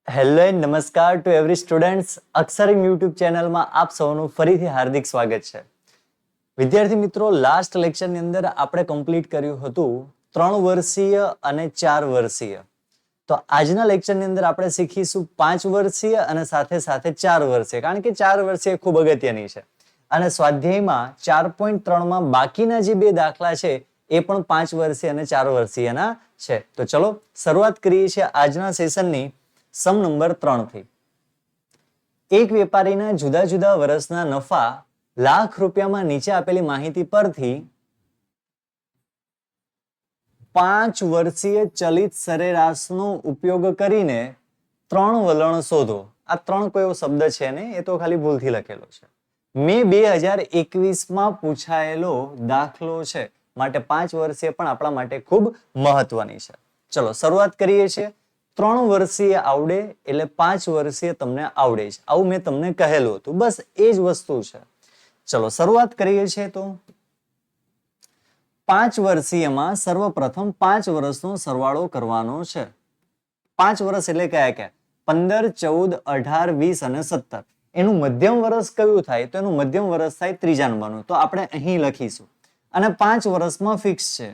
Hello and નમસ્કાર two every students. અક્ષરિમ YouTube ચેનલમાં આપ સૌનું ફરીથી હાર્દિક સ્વાગત છે. વિદ્યાર્થી મિત્રો, લાસ્ટ લેક્ચરની અંદર આપણે કમ્પ્લીટ કર્યું હતું 3 વર્ષીય અને 4 વર્ષીય. તો આજના લેક્ચરની અંદર આપણે શીખીશું 5 વર્ષીય અને સાથે સાથે 4 વર્ષીય, કારણ કે 4 વર્ષીય ખૂબ અગત્યની છે. અને સ્વાધ્યાયમાં 4.3માં બાકીના જે બે દાખલા છે એ પણ 5 વર્ષીય અને 4 વર્ષીયના છે. તો ચલો શરૂઆત કરીએ છીએ આજના સેશનની સમ નંબર 3 થી. એક વેપારીના જુદા જુદા વર્ષના નફા લાખ રૂપિયામાં નીચે આપેલી માહિતી પરથી 5 વર્ષીય ચલિત સરેરાશનો ઉપયોગ કરીને 3 વલણ શોધો. આ 3 કોઈ એવો શબ્દ છે ને, એ તો ખાલી ભૂલથી લખેલો છે. મે 2021માં પૂછાયેલો દાખલો છે, માટે 5 વર્ષીય પણ આપણા માટે ખૂબ મહત્વની છે. ચલો શરૂઆત કરીએ છીએ. 3 વર્ષીય આવડે એટલે 5 વર્ષીય તમને આવડે છે, આવું મેં તમને કહેલું હતું. બસ એ જ વસ્તુ છે. ચલો શરૂઆત કરીએ છીએ. તો 5 વર્ષીયમાં સર્વપ્રથમ 5 વર્ષનો સરવાળો કરવાનો છે. 5 વર્ષ એટલે કયા કયા? 15, 14, 18, 20 અને 17. એનું મધ્યમ વર્ષ કયું થાય? તો એનું મધ્યમ વર્ષ થાય ત્રીજા નંબરનું. તો આપણે અહીં લખીશું. અને 5 વર્ષમાં ફિક્સ છે,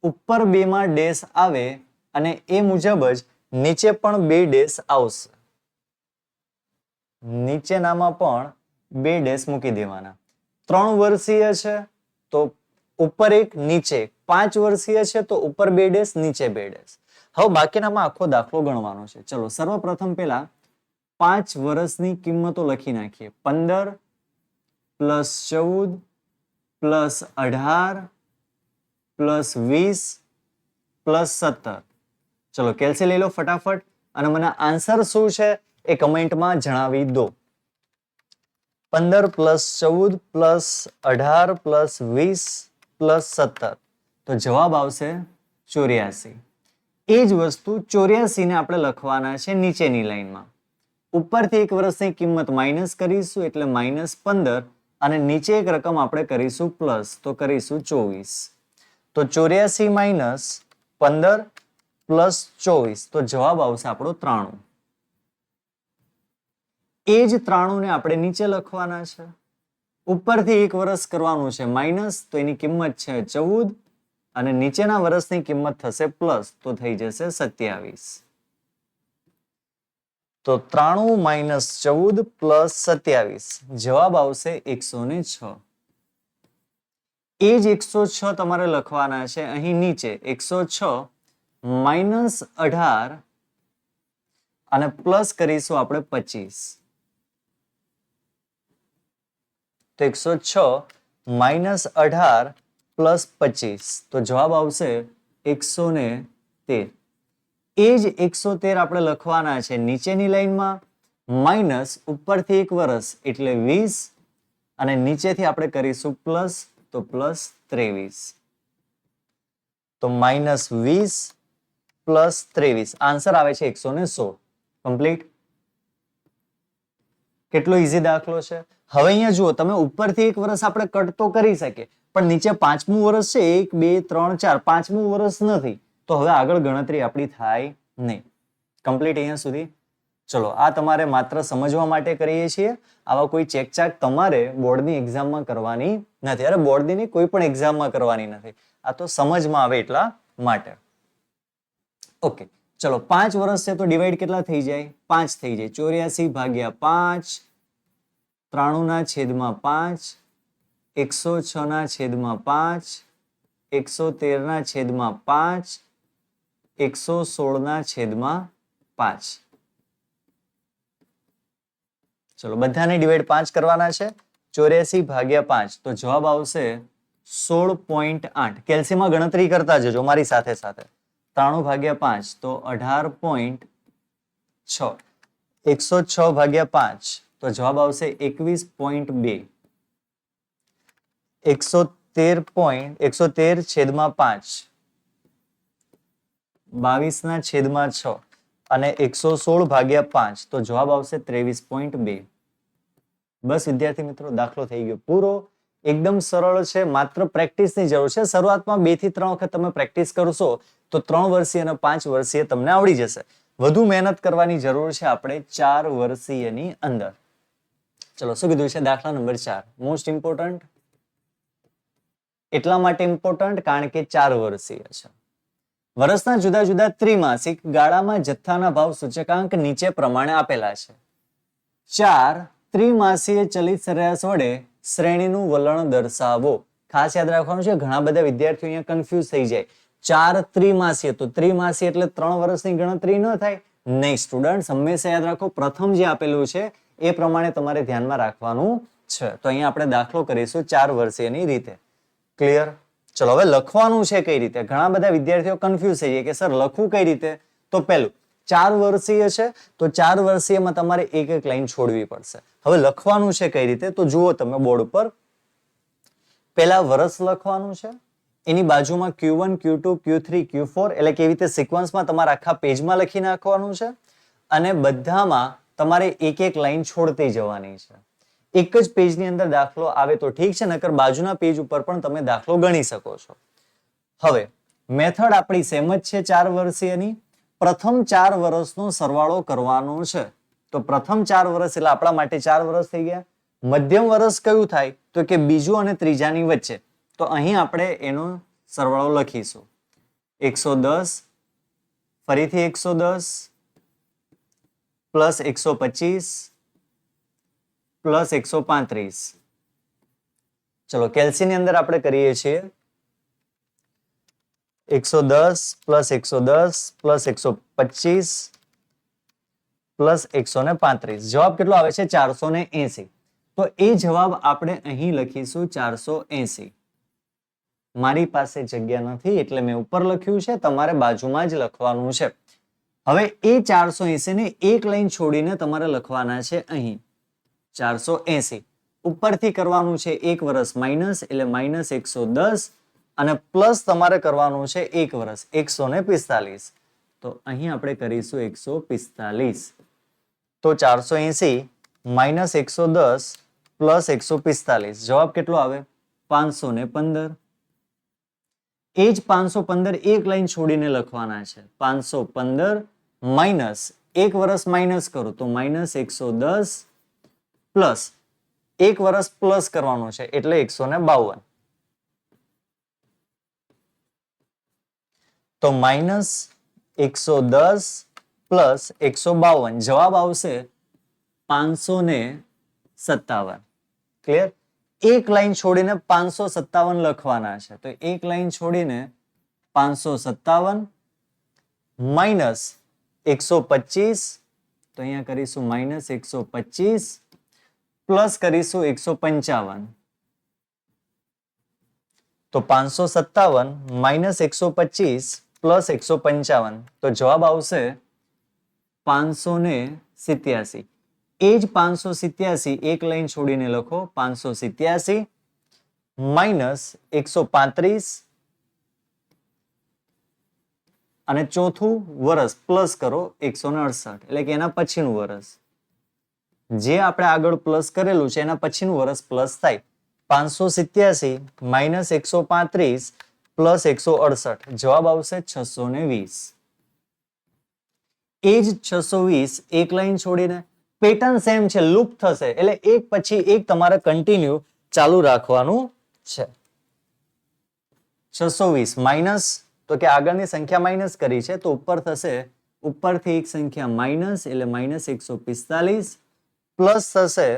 ઉપર 2 માં ડેશ આવે અને એ મુજબ જ નીચે પણ 2 ડેશ આવશે. નીચેનામાં પણ 2 ડેશ મૂકી દેવાના. 3 વર્ષીય છે તો ઉપર 1 નીચે 5 વર્ષીય છે તો ઉપર 2 ડેશ નીચે 2 ડેશ. હવે બાકીનામાં આખો દાખલો ગણવાનો છે. ચલો સર્વપ્રથમ પેલા 5 વર્ષની કિંમતો લખી નાખીએ. 15 પ્લસ 14 પ્લસ 18 પ્લસ 20 પ્લસ 17. ચલો કેલ્સી લઈ લો ફટાફટ અને મને આન્સર શું છે એ કમેન્ટમાં જણાવી દો. 15 પ્લસ 14 પ્લસ 18 પ્લસ 20 પ્લસ 17. તો જવાબ આવશે 84. એ જ વસ્તુ 84 ને આપણે લખવાના છે નીચેની લાઈનમાં. ઉપરથી એક વર્ષની કિંમત માઇનસ કરીશું એટલે -15 અને નીચે એક રકમ આપણે કરીશું પ્લસ, તો કરીશું 24. તો 84 માઇનસ 15 પ્લસ 24, તો જવાબ આવશે આપણો 93. એ જ 93 ને આપણે નીચે લખવાના છે. ઉપરથી એક વર્ષ કરવાનું છે માઇનસ, તો એની કિંમત છે 14 અને નીચેના વર્ષની કિંમત થશે પ્લસ, તો થઈ જશે 27. તો 93 માઇનસ 14 પ્લસ 27, જવાબ આવશે 106. એ જ 106 તમારે લખવાના છે અહીં નીચે. 106 માઇનસ 18 અને પ્લસ કરીશું આપણે 25. તો 106 માઇનસ 18 પ્લસ 25, તો જવાબ આવશે 113. એ જ 113 આપણે લખવાના છે નીચેની લાઈનમાં, માઇનસ ઉપરથી એક વર્ષ એટલે 20 અને નીચેથી આપણે કરીશું પ્લસ, તો પ્લસ 23. તો માઇનસ 20 પ્લસ 23, આન્સર આવે છે 116. કમ્પ્લીટ. કેટલો ઈઝી દાખલો છે. હવે અહીંયા જુઓ, તમે ઉપરથી એક વર્ષ આપણે કટ તો કરી શકીએ, પણ નીચે 5મું વર્ષ છે, 1 2 3 4, 5મું વર્ષ નથી, તો હવે આગળ ગણતરી આપણી થાય નહીં. કમ્પ્લીટ અહીંયા સુધી. ચલો આ તમારે માત્ર સમજવા માટે કરીએ છીએ. આવા કોઈ ચેકચાક તમારે બોર્ડની એક્ઝામમાં કરવાની નથી. અરે બોર્ડની કોઈ પણ એક્ઝામમાં કરવાની નથી, આ તો સમજમાં આવે એટલા માટે. ઓકે ચલો 5 વર્ષ છે તો ડિવાઈડ કેટલા થઈ જાય? 5 થઈ જાય. 84 ભાગ્યા 5, 93 ના છેદમાં 5, 106 ના છેદમાં 5, 113 ના છેદમાં 5, 116 ના છેદમાં 5. ચલો બધાને ડિવાઈડ 5 કરવાના છે. 84 ભાગ્યા 5, તો જવાબ આવશે 16.8. કેલ્સીમાં ગણતરી કરતા જજો મારી સાથે સાથે. 93 ભાગ્યા 5 તો 18.6. 106 ભાગ્યા 5 તો જવાબ આવશે 21.2. 113 છેદમાં 5, 22 ના છેદમાં 6 અને 116 ભાગ્યા 5 તો જવાબ આવશે 23.2. બસ વિદ્યાર્થી મિત્રો, દાખલો થઈ ગયો પૂરો. એકદમ સરળ છે, માત્ર પ્રેક્ટિસની જરૂર છે. શરૂઆતમાં 2 થી 3 વખત તમે પ્રેક્ટિસ કરશો તો 3 વર્ષીય અને 5 વર્ષીય તમને આવડી જશે. વધુ મહેનત કરવાની જરૂર છે આપણે 4 વર્ષીયની અંદર. ચલો શું કીધું છે દાખલા નંબર 4 મોસ્ટ ઇમ્પોર્ટન્ટ. એટલા માટે ઇમ્પોર્ટન્ટ કારણ કે 4 વર્ષીય છે. વર્ષના જુદા જુદા ત્રિમાસિક ગાળામાં જથ્થાના ભાવ સૂચકાંક નીચે પ્રમાણે આપેલા છે. 4 ત્રિમાસીય ચલિત સરેરાશ વડે શ્રેણીનું વલણ દર્શાવો. ખાસ યાદ રાખવાનું છે, ઘણા બધા વિદ્યાર્થીઓ અહીંયા કન્ફ્યુઝ થઈ જાય. 4 ત્રિમાસીય, તો ત્રિમાસીય એટલે 3 વર્ષની ગણતરી ન થાય. નહીં સ્ટુડન્ટ, હંમેશા યાદ રાખો પ્રથમ જે આપેલું છે એ પ્રમાણે તમારે ધ્યાનમાં રાખવાનું છે. તો અહીંયા આપણે દાખલો કરીશું 4 વર્ષીયની રીતે. ક્લિયર? ચલો હવે લખવાનું છે કઈ રીતે? ઘણા બધા વિદ્યાર્થીઓ કન્ફ્યુઝ થઈ જાય કે સર લખવું કઈ રીતે? તો પહેલું 4 વર્ષીય છે તો 4 વર્ષીયમાં તમારે એક એક લાઈન છોડવી પડશે. હવે લખવાનું છે કઈ રીતે? તો જુઓ તમે બોર્ડ ઉપર. પહેલા વર્ષ લખવાનું છે, એની બાજુમાં Q1, Q2, Q3, Q4 એટલે કેવી રીતે સિક્વન્સમાં તમારે આખા પેજમાં લખી નાખવાનું છે અને બધામાં તમારે એક એક લાઈન છોડતી જવાની છે. એક જ પેજની અંદર દાખલો આવે તો ઠીક છે, નકર બાજુના પેજ ઉપર પણ તમે દાખલો ગણી શકો છો. હવે મેથડ આપણી સેમ જ છે 4 વર્ષીયની. પ્રથમ 4 વર્ષનો સરવાળો કરવાનો છે. તો પ્રથમ 4 વર્ષ એટલે આપણા માટે 4 વર્ષ થઈ ગયા. મધ્યમ વર્ષ કયું થાય? તો કે બીજું અને ત્રીજાની વચ્ચે. તો અહીં આપણે એનો સરવાળો લખીશું. 110 ફરીથી 110 પ્લસ 125 પ્લસ 135. ચલો કેલ્સીની અંદર આપણે કરીએ છીએ 110 પ્લસ 110 પ્લસ 125 પ્લસ 135. જવાબ કેટલો આવે છે? 480. તો એ જવાબ આપણે અહીં લખીશું 480. મારી પાસે જગ્યા નથી એટલે મેં ઉપર લખ્યું છે, તમારે બાજુમાં જ લખવાનું છે. હવે એ 480 ને એક લાઈન છોડીને તમારે લખવાના છે અહીં 480. ઉપરથી કરવાનું છે 1 વર્ષ માઇનસ એટલે માઇનસ 110 અને પ્લસ તમારે કરવાનું છે 1 વર્ષ 145. તો અહીં આપણે કરીશું 145. તો 480 માઇનસ 110 પ્લસ 145. જવાબ કેટલો આવે? 515. એ જ 515 એક લાઈન છોડીને લખવાના છે. 515 માઇનસ 1 વર્ષ માઇનસ કરો તો માઇનસ 110 પ્લસ 1 વર્ષ પ્લસ કરવાનું છે એટલે 152. તો માઇનસ 110 પ્લસ 152. જવાબ આવશે 557. ક્લિયર? એક લાઈન છોડીને 557 લખવાના છે. તો એક લાઈન છોડીને 557 માઇનસ 125. તો અહીંયા કરીશું માઇનસ 125 પ્લસ કરીશું 155. તો 557 માઇનસ 125 પ્લસ 155. તો જવાબ આવશે 587. એ જ 587 એક લાઈન છોડીને લખો 587 માઇનસ 135 અને ચોથું વર્ષ પ્લસ કરો 168 એટલે કે એના પછીનું વર્ષ. જે આપણે આગળ પ્લસ કરેલું છે એના પછીનું વર્ષ પ્લસ થાય. 587 માઇનસ 135 પ્લસ 168. જવાબ આવશે 620. એ જ 620 એક લાઈન છોડીને પેટર્ન સેમ છે, લૂપ થશે એટલે એક પછી એક તમારે કન્ટિન્યુ ચાલુ રાખવાનું છે. 620 માઇનસ તો કે આગળની સંખ્યા માઇનસ કરી છે તો ઉપર થશે, ઉપરથી એક સંખ્યા માઇનસ એટલે માઇનસ 145 પ્લસ થશે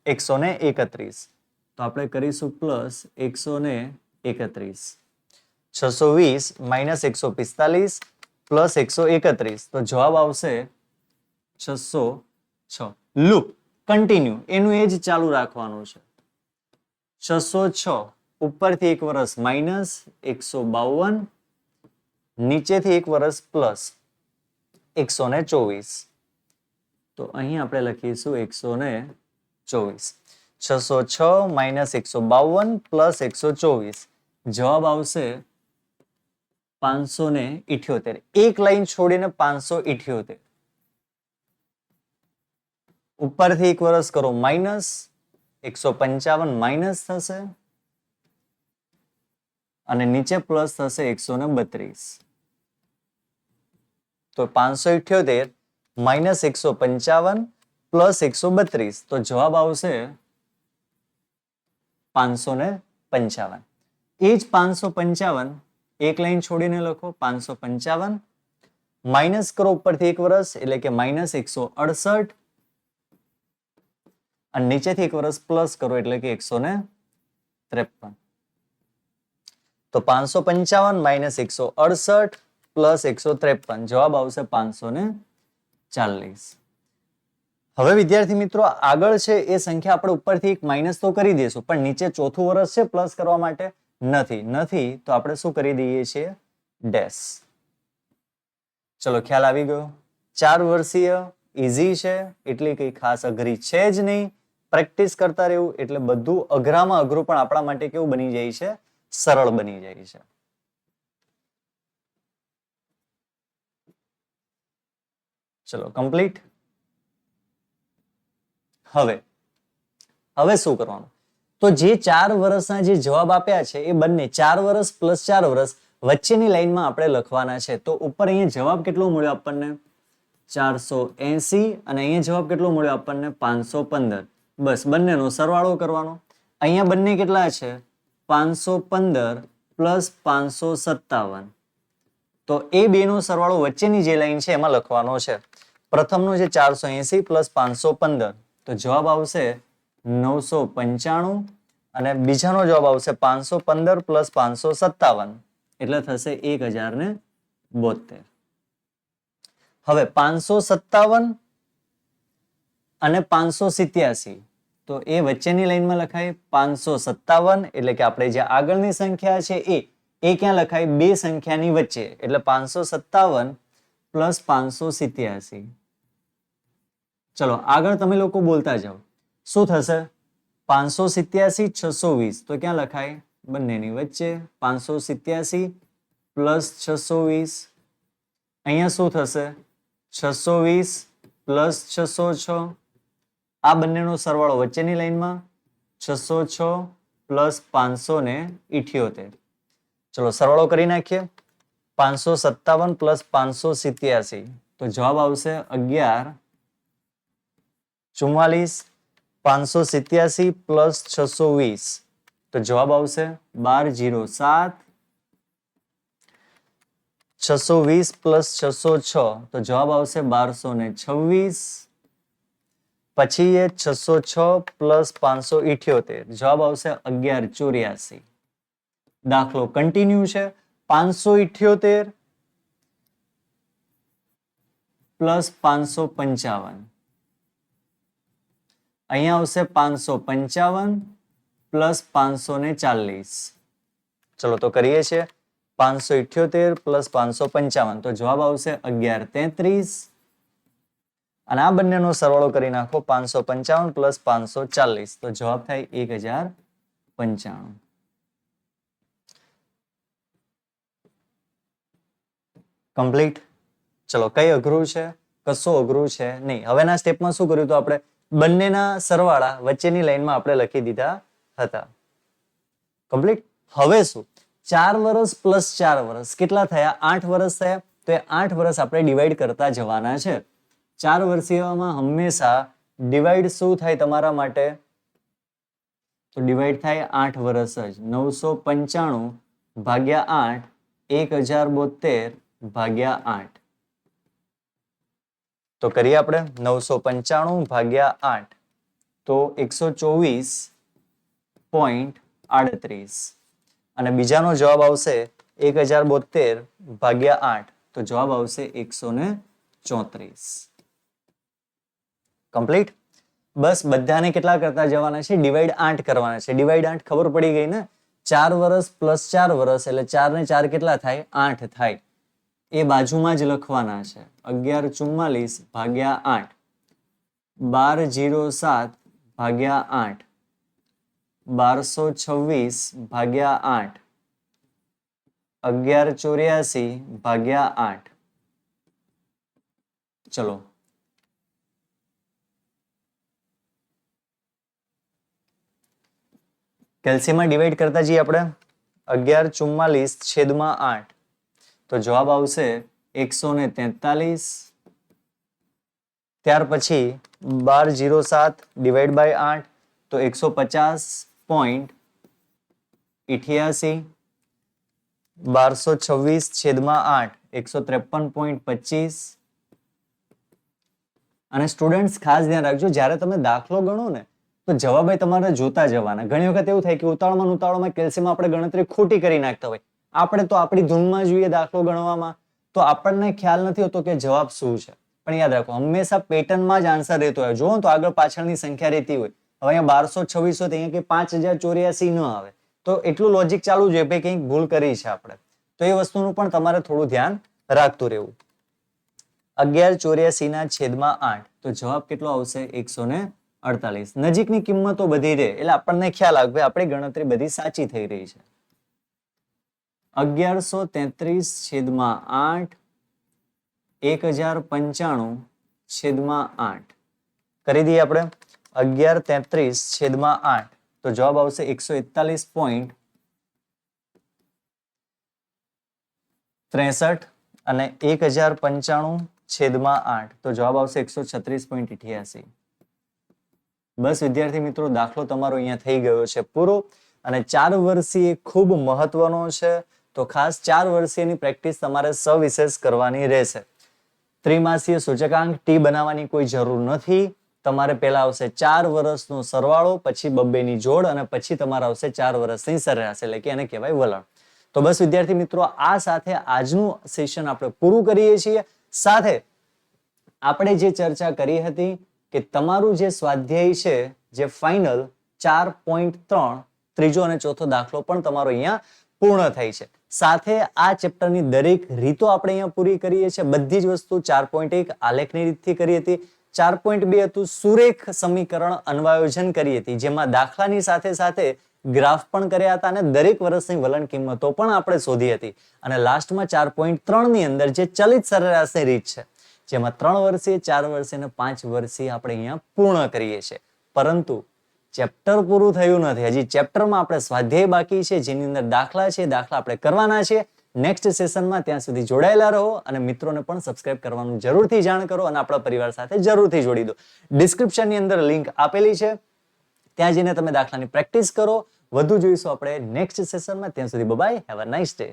131. તો આપણે કરીશું પ્લસ 131. 620 minus 145 plus 131. તો જવાબ આવશે 606. લૂપ કન્ટિન્યુ એનું એ જ ચાલુ રાખવાનું છે. 606 ઉપરથી એક વર્ષ માઇનસ 152, નીચેથી એક વર્ષ પ્લસ 124. તો અહીં આપણે લખીશું 124. 606 માઇનસ 152 પ્લસ 124. જવાબ આવશે 578. એક લાઈન છોડીને 578. ઉપરથી એક વર્ષ કરો માઇનસ 155 માઇનસ થશે અને નીચે પ્લસ થશે 132. તો 578 માઇનસ 155 પ્લસ 132, તો જવાબ આવશે 555. એ જ 555 એક લાઈન છોડીને લખો, 555 માઇનસ કરો ઉપરથી 1 વર્ષ એટલે કે માઇનસ 168 અને નીચેથી 1 વર્ષ પ્લસ કરો એટલે કે 153. તો 555 માઇનસ 168 પ્લસ 153, જવાબ આવશે 540. હવે વિદ્યાર્થી મિત્રો આગળ છે એ સંખ્યા આપણે ઉપરથી એક માઇનસ તો કરી દઈશું, પણ નીચે ચોથું વર્ષ છે પ્લસ કરવા માટે નથી તો આપણે શું કરી દઈએ છીએ? ડેશ. ચલો ખ્યાલ આવી ગયો. 4 વર્ષીય ઈઝી છે, એટલી કઈ ખાસ અઘરી છે જ નહીં. પ્રેક્ટિસ કરતા રહેવું એટલે બધું અઘરામાં અઘરું પણ આપણા માટે કેવું બની જાય છે? સરળ બની જાય છે. ચલો કમ્પ્લીટ. હવે શું કરવાનું? તો જે 4 વર્ષના જે જવાબ આપ્યા છે એ બંને 4 વર્ષ પ્લસ 4 વર્ષ વચ્ચેની લાઈનમાં આપણે લખવાના છે. તો ઉપર અહીંયા જવાબ કેટલો મળ્યો આપણને? 480 અને અહીંયા જવાબ કેટલો મળ્યો આપણને? 515. બસ બંનેનો સરવાળો કરવાનો. અહીંયા બંને કેટલા છે? 515 પ્લસ 557. તો એ બેનો સરવાળો વચ્ચેની જે લાઈન છે એમાં લખવાનો છે. પ્રથમનો જે 480 પ્લસ 515, તો જવાબ આવશે 995 અને બીજાનો જવાબ આવશે 515 પ્લસ 557 એટલે થશે 1072. હવે 557 અને 587 તો એ વચ્ચેની લાઈનમાં લખાય. 557 એટલે કે આપણે જે આગળની સંખ્યા છે એ ક્યાં લખાય? બે સંખ્યાની વચ્ચે એટલે 557 પ્લસ 587. ચલો આગળ તમે લોકો બોલતા જાઓ. શું થશે? 587 620 તો ક્યાં લખાય? બંનેની વચ્ચે. 587 પ્લસ 620. અહીંયા શું થશે? 620 પ્લસ 606. આ બંનેનો સરવાળો વચ્ચેની લાઈનમાં. 606 પ્લસ 578. ચલો સરવાળો કરી નાખીએ. 557 પ્લસ 587 તો જવાબ આવશે 1144. 587 પ્લસ 620 તો જવાબ આવશે 1207. 620 પ્લસ 606 તો જવાબ આવશે 1226. પછી એ 606 પ્લસ 578 જવાબ આવશે 1184. દાખલો કન્ટિન્યુ છે. 578 પ્લસ 555. અહીંયા આવશે 555 પ્લસ 540. ચલો તો કરીએ છીએ. 578 પ્લસ 555 તો જવાબ આવશે 1133. અને આ બંનેનો સરવાળો કરી નાખો. 555 પ્લસ 540 તો જવાબ થાય 1095. કમ્પ્લીટ. ચલો કઈ અઘરું છે? કશું અઘરું છે નહીં. હવેના સ્ટેપમાં શું કર્યું? તો આપણે બંનેના સરવાળા વચ્ચેની લાઈનમાં આપણે લખી દીધા હતા. કમ્પ્લીટ. હવે શું? 4 વર્ષ પ્લસ 4 વર્ષ કેટલા થયા? 8 વર્ષ થયા. તો એ 8 વર્ષ આપણે ડિવાઈડ કરતા જવાના છે. 4 વર્ષીયમાં હંમેશા ડિવાઈડ શું થાય તમારા માટે? તો ડિવાઈડ થાય 8 વર્ષ જ. 995 ભાગ્યા 8 1072 ભાગ્યા 8. તો કરીએ આપણે. 995 ભાગ્યા 8 તો 124.38 અને બીજાનો જવાબ આવશે 1072 ભાગ્યા 8 તો જવાબ આવશે 134. કમ્પ્લીટ. બસ બધાને કેટલા કરતા જવાના છે? ડિવાઈડ 8 કરવાના છે. ડિવાઈડ 8 ખબર પડી ગઈ ને? 4 વર્ષ પ્લસ 4 વર્ષ એટલે 4 ને 4 કેટલા થાય? 8 થાય. એ બાજુમાં જ લખવાના છે. 1144 ભાગ્યા 8 1207 ભાગ્યા 8 1226 ભાગ્યા 8 1184 ભાગ્યા 8. ચલો કેલ્સીમાં ડિવાઈડ કરતા જઈએ આપણે. 1144 છેદમાં 8 તો જવાબ આવશે 143. ત્યાર પછી 1207 ડિવાઈડ બાય 8 તો 150.88. 1226/8 153.25. અને સ્ટુડન્ટ્સ ખાસ ધ્યાન રાખજો, જ્યારે તમે દાખલો ગણો ને તો જવાબ તમારે જોતા જવાના. ઘણી વખત એવું થાય કે ઉતાવળમાં કેલ્શિયમ આપણે ગણતરી ખોટી કરી નાખતા હોય. આપણે તો આપણી ધૂનમાં જોઈએ દાખલો ગણવામાં, તો આપણને ખ્યાલ નથી હોતો કે જવાબ શું છે. પણ યાદ રાખો, હંમેશા પેટર્નમાં જ આન્સર રહેતો હોય. જુઓ તો આગળ પાછળની સંખ્યા રહેતી હોય. હવે અહીંયા 1226 હોય તો અહીંયા કે 5084 ન આવે, તો એટલું લોજિક ચાલુ જોઈએ ભાઈ કંઈક ભૂલ કરી છે આપણે. તો એ વસ્તુનું પણ તમારે થોડું ધ્યાન રાખતું રહેવું. 1184/8 તો જવાબ કેટલો આવશે? 148. નજીકની કિંમતો બધી રહે એટલે આપણને ખ્યાલ આવે કે આપણી ગણતરી બધી સાચી થઈ રહી છે. 1133/8 1095/8 કરી દઈએ આપણે. 1133/8 તો જવાબ આવશે 141.63 અને 1095/8 તો જવાબ આવશે 136.88. બસ વિદ્યાર્થી મિત્રો, દાખલો તમારો અહીંયા થઈ ગયો છે પૂરો. અને 4 વર્ષીય ખૂબ મહત્વનો છે, તો ખાસ 4 વર્ષીયની પ્રેક્ટિસ તમારે સવિશેષ કરવાની રહેશે. ત્રિમાસીય સૂચકાંક ટી બનાવવાની કોઈ જરૂર નથી. તમારે પહેલા આવશે 4 વર્ષનો સરવાળો, પછી બબ્બેની જોડ અને પછી તમારે આવશે 4 વર્ષની સરેરાશ, એટલે કે એને કહેવાય વલણ. તો બસ વિદ્યાર્થી મિત્રો, આ સાથે આજનું સેશન આપણે પૂરું કરીએ છીએ. સાથે આપણે જે ચર્ચા કરી હતી કે તમારું જે સ્વાધ્યાય છે, જે ફાઇનલ 4.3 ત્રીજો અને ચોથો દાખલો પણ તમારો અહીંયા પૂર્ણ થાય છે. સાથે આ ચેપ્ટરની દરેક રીતો આપણે અહીંયા પૂરી કરીએ છીએ. બધી જ વસ્તુ 4.1 આલેખની રીતથી કરી હતી. 4.2 હતું સુરેખ સમીકરણ અન્વયોજન કરી હતી, જેમાં દાખલાની સાથે સાથે ગ્રાફ પણ કર્યા હતા અને દરેક વર્ષની વલણ કિંમતો પણ આપણે શોધી હતી. અને લાસ્ટમાં 4.3 ની અંદર જે ચલિત સરેરાશની રીત છે, જેમાં 3 વર્ષીય, 4 વર્ષીય અને 5 વર્ષીય આપણે અહીંયા પૂર્ણ કરીએ છીએ. પરંતુ ચેપ્ટર પૂરું થયું નથી. હજી ચેપ્ટરમાં આપણે સ્વાધ્યાય બાકી છે, જેની અંદર દાખલા છે, દાખલા આપણે કરવાના છે નેક્સ્ટ સેશનમાં. ત્યાં સુધી જોડાયેલા રહો અને મિત્રોને પણ સબસ્ક્રાઇબ કરવાનું જરૂરથી જાણ કરો અને આપણા પરિવાર સાથે જરૂરથી જોડી દો. ડિસ્ક્રિપ્શનની અંદર લિંક આપેલી છે, ત્યાં જઈને તમે દાખલાની પ્રેક્ટિસ કરો. વધુ જોઈશું આપણે નેક્સ્ટ સેશનમાં. ત્યાં સુધી bye, have a nice day.